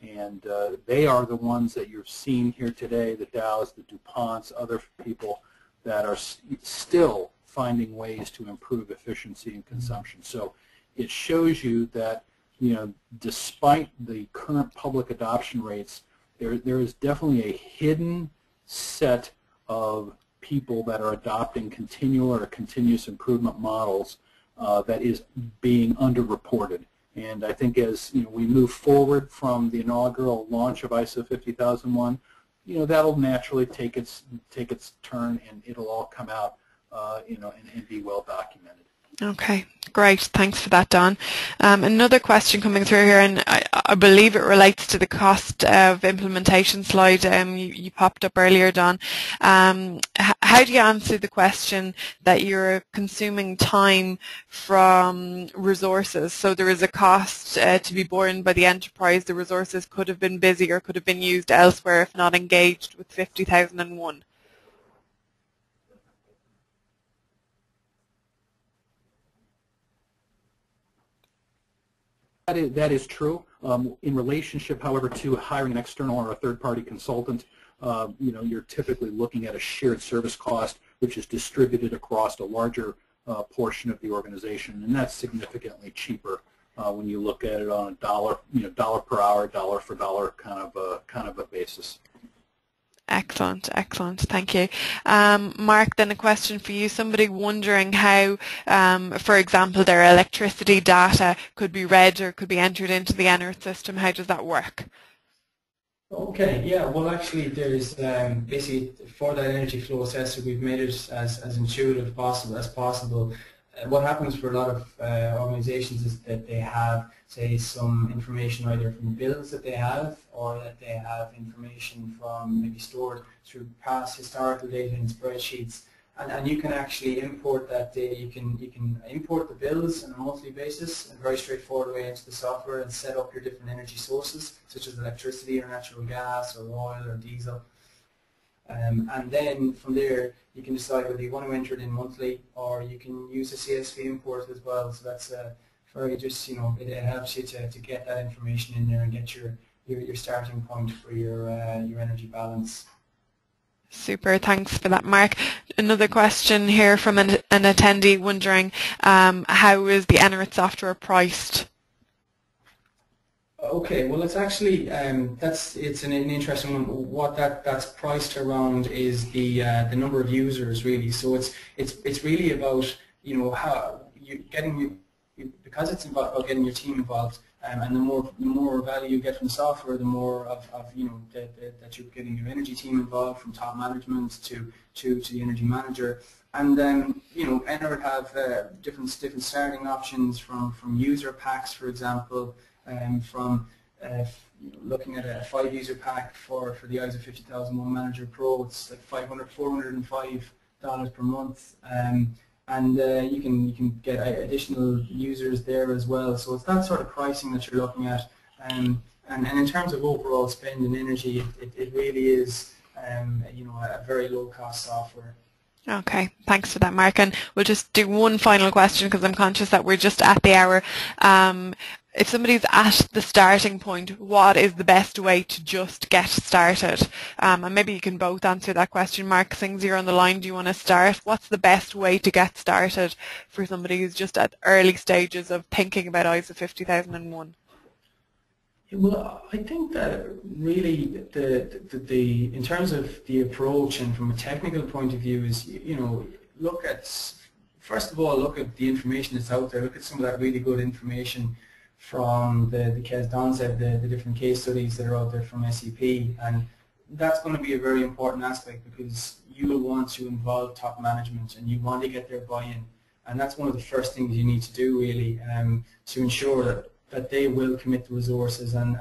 and they are the ones that you're seeing here today, the Dows, the DuPonts, other people that are still finding ways to improve efficiency and consumption. So it shows you that, despite the current public adoption rates, there is definitely a hidden set of people that are adopting continual or continuous improvement models that is being underreported. And I think as we move forward from the inaugural launch of ISO 50001, that'll naturally take its turn, and it'll all come out and be well documented. Okay, great. Thanks for that, Don. Another question coming through here, and I believe it relates to the cost of implementation slide you popped up earlier, Don. How do you answer the question that you're consuming time from resources? So there is a cost to be borne by the enterprise. The resources could have been busy or could have been used elsewhere if not engaged with 50,001. That is true. In relationship, however, to hiring an external or a third-party consultant, you're typically looking at a shared service cost, which is distributed across a larger portion of the organization, and that's significantly cheaper when you look at it on a dollar per hour, dollar for dollar kind of a basis. Excellent, excellent. Thank you. Mark, then a question for you. Somebody wondering how, for example, their electricity data could be read or could be entered into the Enerit system. How does that work? Okay, yeah, well actually there's basically for that energy flow assessor we've made it as intuitive as possible. What happens for a lot of organizations is that they have, say, some information either from bills that they have or that they have information from maybe stored through past historical data in spreadsheets, and you can actually import that data. You can import the bills on a monthly basis in a very straightforward way into the software and set up your different energy sources such as electricity or natural gas or oil or diesel. And then from there you can decide whether you want to enter it in monthly or you can use a CSV import as well. So that's very just, it helps you to get that information in there and get your starting point for your energy balance. Super, thanks for that, Mark. Another question here from an attendee wondering how is the Enerit software priced? Okay, well it's actually it's an interesting one. What that's priced around is the number of users really. So it's really about how you getting because it's about getting your team involved, and the more value you get from the software, the more of that you're getting your energy team involved, from top management to the energy manager. And Enerit have different starting options from user packs, for example. From looking at a 5-user pack for the ISO 50001 Manager Pro, it's like $405 per month, and you can get additional users there as well. So it's that sort of pricing that you're looking at, and in terms of overall spend in energy, it really is a very low cost software. Okay, thanks for that, Mark. And we'll just do one final question because I'm conscious that we're just at the hour. If somebody's at the starting point, what is the best way to just get started? And maybe you can both answer that question. Mark, since you're on the line, do you want to start? What's the best way to get started for somebody who's just at early stages of thinking about ISO 50001? Well, I think that really the in terms of the approach and from a technical point of view is look at, first of all, look at the information that's out there. Look at some of that really good information from as Don said, the different case studies that are out there from SEP, and that's going to be a very important aspect because you will want to involve top management and you want to get their buy-in, and that's one of the first things you need to do really to ensure that they will commit the resources and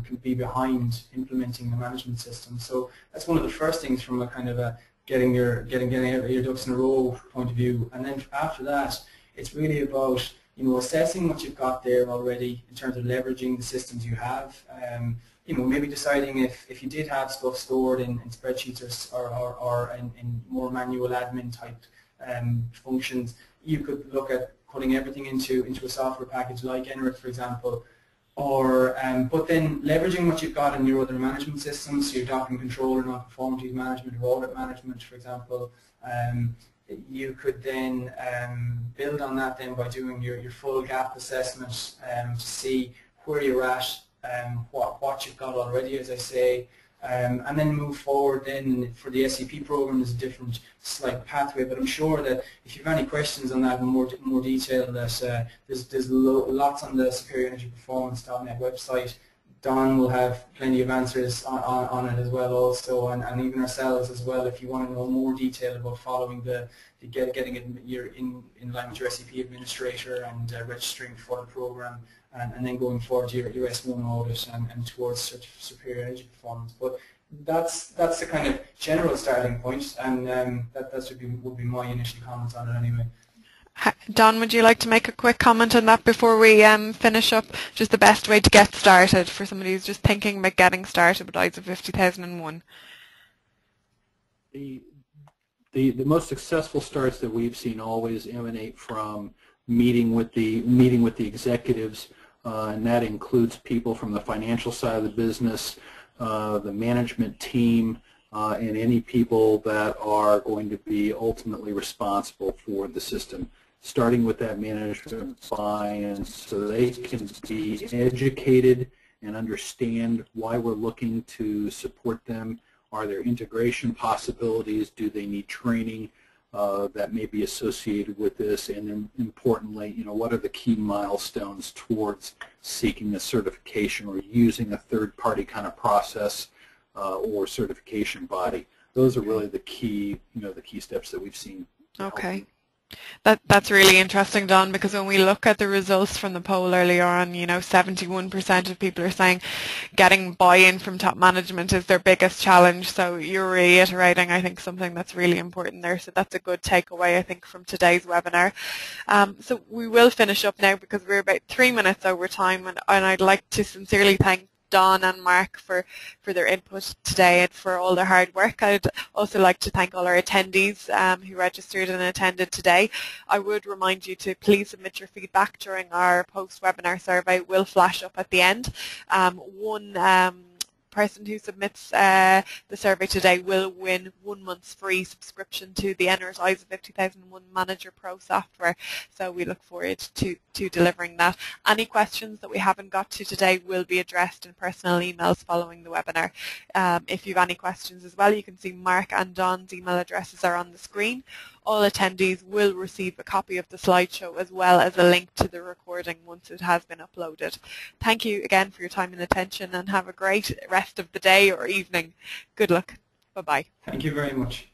can be behind implementing the management system. So that's one of the first things from a kind of a getting your ducks in a row point of view. And then after that, it's really about assessing what you've got there already in terms of leveraging the systems you have. Maybe deciding if you did have stuff stored in spreadsheets or in more manual admin type functions, you could look at putting everything into a software package like Enerit, for example, or but then leveraging what you've got in your other management systems, so your document controller, non-conformity management, or audit management, for example. You could then build on that then by doing your full gap assessment to see where you're at, what you've got already, as I say, and then move forward. Then for the SEP program, there's a different slight pathway, but I'm sure that if you have any questions on that in more detail, that there's lots on the superiorEnergyPerformance.net website. Don will have plenty of answers on it as well also, and even ourselves as well, if you want to know more detail about following getting it in line with your SEP administrator and registering for the program, and then going forward to your S1 audit and towards superior energy performance. But that's the kind of general starting point, and that would be my initial comments on it anyway. Don, would you like to make a quick comment on that before we finish up? Just the best way to get started for somebody who's just thinking about getting started with ISO 50001. The most successful starts that we've seen always emanate from meeting with the executives, and that includes people from the financial side of the business, the management team, and any people that are going to be ultimately responsible for the system. Starting with that management buy-in so they can be educated and understand why we're looking to support them. Are there integration possibilities? Do they need training that may be associated with this? And then importantly, what are the key milestones towards seeking a certification or using a third-party kind of process or certification body? Those are really the key, the key steps that we've seen. Okay. That's really interesting, Don, because when we look at the results from the poll earlier on, 71% of people are saying getting buy-in from top management is their biggest challenge. So you're reiterating, I think, something that's really important there. So that's a good takeaway, I think, from today's webinar. So we will finish up now because we're about 3 minutes over time, and I'd like to sincerely thank Don and Mark for their input today and for all their hard work. I'd also like to thank all our attendees who registered and attended today. I would remind you to please submit your feedback during our post-webinar survey. It will flash up at the end. One person who submits the survey today will win 1 month's free subscription to the Enerit ISO 50001 Manager Pro software. So we look forward to delivering that. Any questions that we haven't got to today will be addressed in personal emails following the webinar. If you have any questions as well, you can see Mark and Don's email addresses are on the screen. All attendees will receive a copy of the slideshow as well as a link to the recording once it has been uploaded. Thank you again for your time and attention, and have a great rest of the day or evening. Good luck. Bye-bye. Thank you very much.